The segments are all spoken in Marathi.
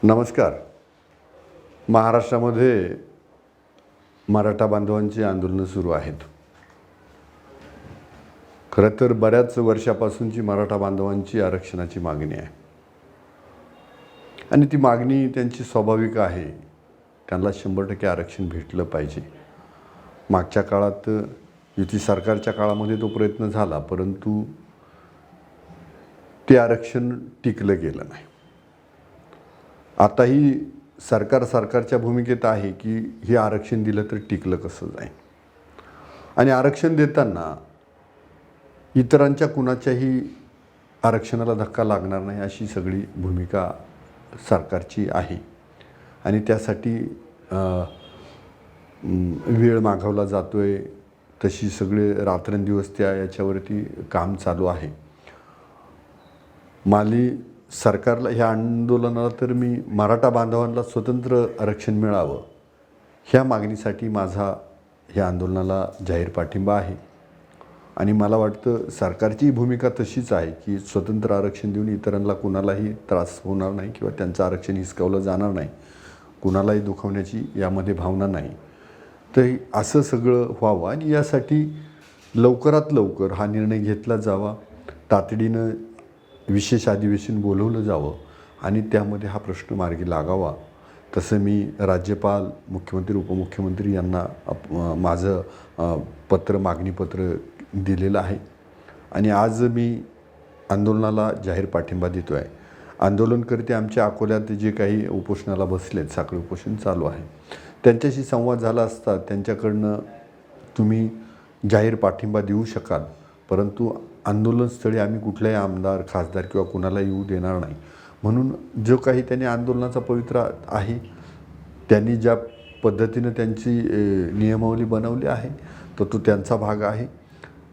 नमस्कार. महाराष्ट्रामध्ये मराठा बांधवांची आंदोलनं सुरू आहेत. खरं तर बऱ्याच वर्षापासूनची मराठा बांधवांची आरक्षणाची मागणी आहे आणि ती मागणी त्यांची स्वाभाविक आहे. त्यांना 100% आरक्षण भेटलं पाहिजे. मागच्या काळात युती सरकारच्या काळामध्ये तो प्रयत्न झाला, परंतु ते आरक्षण टिकलं गेलं नाही. आताही सरकारच्या भूमिकेत आहे की हे आरक्षण दिलं तर टिकलं कसं जाईल आणि आरक्षण देताना इतरांच्या कुणाच्याही आरक्षणाला धक्का लागणार नाही अशी सगळी भूमिका सरकारची आहे आणि त्यासाठी वेळ मागवला जातोय. तशी सगळे रात्रंदिवस याच्यावरती काम चालू आहे. माली सरकारला ह्या आंदोलनाला तर मी मराठा बांधवांना स्वतंत्र आरक्षण मिळावं ह्या मागणीसाठी माझा ह्या आंदोलनाला जाहीर पाठिंबा आहे आणि मला वाटतं सरकारची भूमिका तशीच आहे की स्वतंत्र आरक्षण देऊन इतरांना कुणालाही त्रास होणार नाही किंवा त्यांचं आरक्षण हिसकावलं जाणार नाही, कुणालाही दुखवण्याची यामध्ये भावना नाही. तर असं सगळं व्हावं आणि यासाठी लवकरात लवकर हा निर्णय घेतला जावा. तातडीनं विशेष अधिवेशन बोलवलं जावं आणि त्यामध्ये हा प्रश्न मार्गी लागावा. तसं मी राज्यपाल, मुख्यमंत्री, उपमुख्यमंत्री यांना माझं मागणीपत्र दिलेलं आहे आणि आज मी आंदोलनाला जाहीर पाठिंबा देतो आहे. आंदोलनकर्ते आमच्या अकोल्यात जे काही उपोषणाला बसलेत, साखळी उपोषण चालू आहे, त्यांच्याशी संवाद झाला असता त्यांच्याकडनं तुम्ही जाहीर पाठिंबा देऊ शकाल, परंतु आंदोलनस्थळी आम्ही कुठल्याही आमदार, खासदार किंवा कुणाला येऊ देणार नाही. म्हणून जो काही त्यांनी आंदोलनाचा पवित्रा आहे, त्यांनी ज्या पद्धतीनं त्यांची नियमावली बनवली आहे तो त्यांचा भाग आहे.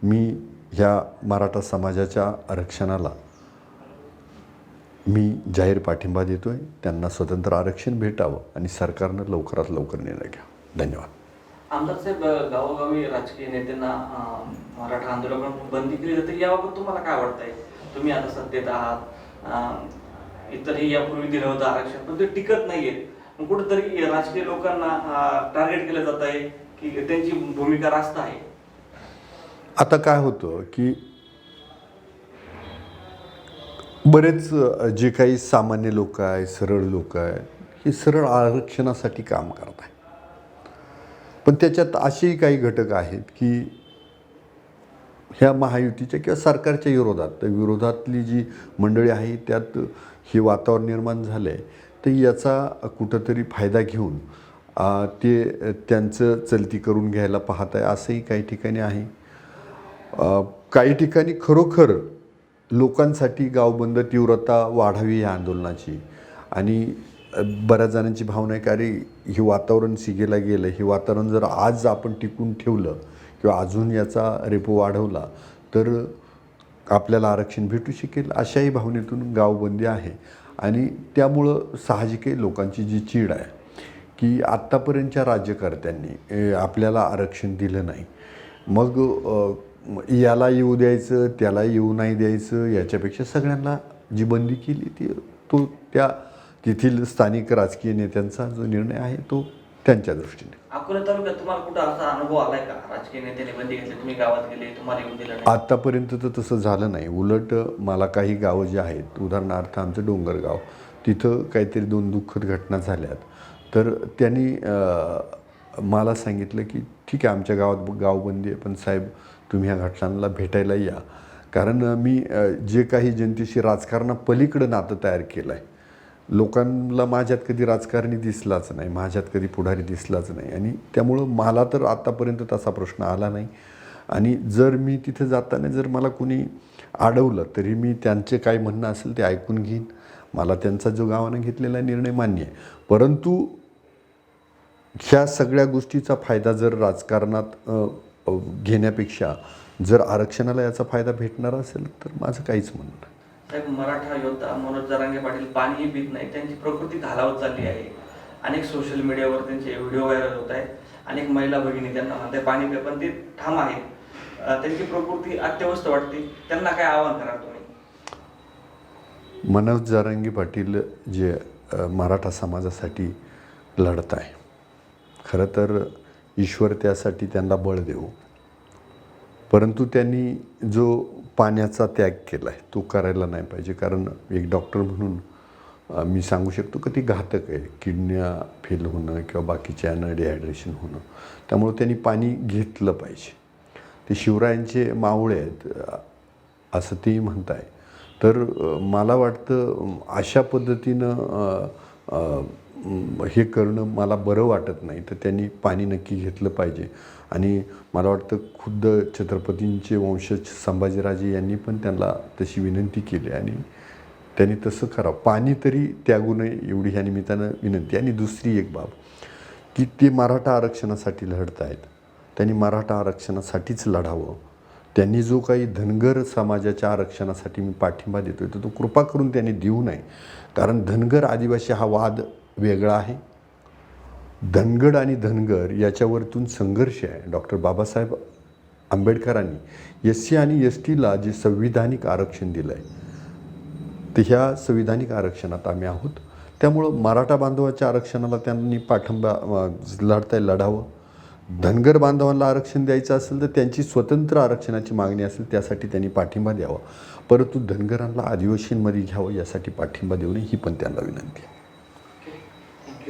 मी ह्या मराठा समाजाच्या आरक्षणाला मी जाहीर पाठिंबा देतो आहे. त्यांना स्वतंत्र आरक्षण भेटावं आणि सरकारनं लवकरात लवकर निर्णय घ्या. धन्यवाद. आमदार साहेब, गावोगावी राजकीय नेत्यांना मराठा आंदोलन बंदी केली जाते, याबाबत तुम्हाला काय वाटतंय? तुम्ही आता सत्तेत आहात, इतरही यापूर्वी दिलं होतं आरक्षण पण ते टिकत नाहीये. कुठेतरी राजकीय लोकांना टार्गेट केलं जात आहे की त्यांची भूमिका रास्त आहे. आता काय होतं की बरेच जे काही सामान्य लोक आहेत, सरळ लोक आहेत, हे सरळ आरक्षणासाठी काम करत आहेत. पण त्याच्यात असेही काही घटक आहेत की ह्या महायुतीच्या किंवा सरकारच्या विरोधातली जी मंडळी आहे त्यात हे वातावरण निर्माण झालं आहे. तर याचा कुठंतरी फायदा घेऊन ते त्यांचं चलती करून घ्यायला पाहत आहे असंही काही ठिकाणी आहे. काही ठिकाणी खरोखर लोकांसाठी गावबंद तीव्रता वाढावी या आंदोलनाची आणि बऱ्याच जणांची भावना आहे की अरे हे वातावरण सिगेला गेलं, हे वातावरण जर आज आपण टिकून ठेवलं किंवा अजून याचा रेपो वाढवला तर आपल्याला आरक्षण भेटू शकेल अशाही भावनेतून गावबंदी आहे. आणि त्यामुळं साहजिक आहे लोकांची जी चीड आहे की आत्तापर्यंतच्या राज्यकर्त्यांनी आपल्याला आरक्षण दिलं नाही, मग याला येऊ द्यायचं, त्याला येऊ नाही द्यायचं, याच्यापेक्षा सगळ्यांना जी बंदी केली ती तेथील स्थानिक राजकीय नेत्यांचा जो निर्णय आहे तो त्यांच्या दृष्टीने. अकोला तालुक्यात तुम्हाला कुठं असा अनुभव आलाय का राजकीय नेत्याने बंदी घेतली, तुम्ही गावात गेले, तुम्हाला येऊन दिलं नाही? आत्तापर्यंत तर तसं झालं नाही. उलट मला काही गावं जी आहेत, उदाहरणार्थ आमचं डोंगरगाव, तिथं काहीतरी 2 दुःखद घटना झाल्यात. तर त्यांनी मला सांगितलं की ठीक आहे आमच्या गावात गावबंदी आहे, पण साहेब तुम्ही ह्या घटनांना भेटायला या. कारण मी जे काही जनतेशी राजकारणापलीकडं नातं तयार केलं आहे, लोकांना माझ्यात कधी राजकारणी दिसलाच नाही, माझ्यात कधी पुढारी दिसलाच नाही आणि त्यामुळं मला तर आत्तापर्यंत तसा प्रश्न आला नाही. आणि जर मी तिथं जाताना जर मला कुणी अडवलं तरी मी त्यांचे काय म्हणणं असेल ते ऐकून घेईन. मला त्यांचा जो गावानं घेतलेला निर्णय मान्य आहे, परंतु ह्या सगळ्या गोष्टीचा फायदा जर राजकारणात घेण्यापेक्षा जर आरक्षणाला याचा फायदा भेटणार असेल तर माझं काहीच म्हणणं नाही. साहेब, मराठा योद्धा मनोज जरांगे पाटील पाणीही पित नाही, त्यांची प्रकृती खालावत चालली आहे. अनेक सोशल मीडियावर त्यांचे व्हिडिओ व्हायरल होत आहेत. अनेक महिला भगिनी त्यांना म्हणतात पाणी पे, पण ते ठाम आहेत. त्यांची प्रकृती अत्यवस्थ वाटते, त्यांना काय आवाहन कराल तुम्ही? मनोज जरांगे पाटील जे मराठा समाजासाठी लढत आहे. खरं तर ईश्वर त्यासाठी त्यांना बळ देऊ, परंतु त्यांनी जो पाण्याचा त्याग केला आहे तो करायला नाही पाहिजे. कारण एक डॉक्टर म्हणून मी सांगू शकतो की ती घातक आहे, किडन्या फेल होणं किंवा बाकीच्या डिहायड्रेशन होणं. त्यामुळं त्यांनी पाणी घेतलं पाहिजे. ते शिवरायांचे मावळे आहेत असं ते म्हणत आहे. तर मला वाटतं अशा पद्धतीनं हे करणं मला बरं वाटत नाही. तर त्यांनी पाणी नक्की घेतलं पाहिजे. आणि मला वाटतं खुद्द छत्रपतींचे वंशज संभाजीराजे यांनी पण त्यांना तशी विनंती केली आणि त्यांनी तसं करावं. पाणी तरी त्यागू नये एवढी ह्या निमित्तानं विनंती. आणि दुसरी एक बाब की ते मराठा आरक्षणासाठी लढत आहेत, त्यांनी मराठा आरक्षणासाठीच लढावं. त्यांनी जो काही धनगर समाजाच्या आरक्षणासाठी मी पाठिंबा देतो आहे तर तो कृपा करून त्यांनी देऊ नये. कारण धनगर आदिवासी हा वाद वेगळा आहे. धनगड आणि धनगर याच्यावरतून संघर्ष आहे. डॉक्टर बाबासाहेब आंबेडकरांनी SC आणि STला जे संविधानिक आरक्षण दिलं आहे तर ह्या संविधानिक आरक्षणात आम्ही आहोत. त्यामुळं मराठा बांधवाच्या आरक्षणाला त्यांनी पाठिंबा लढावं. धनगर बांधवांना आरक्षण द्यायचं असेल तर त्यांची स्वतंत्र आरक्षणाची मागणी असेल त्यासाठी त्यांनी पाठिंबा द्यावा. परंतु धनगरांना आदिवासींमध्ये घ्यावं यासाठी पाठिंबा देऊ नये ही पण त्यांना विनंती आहे.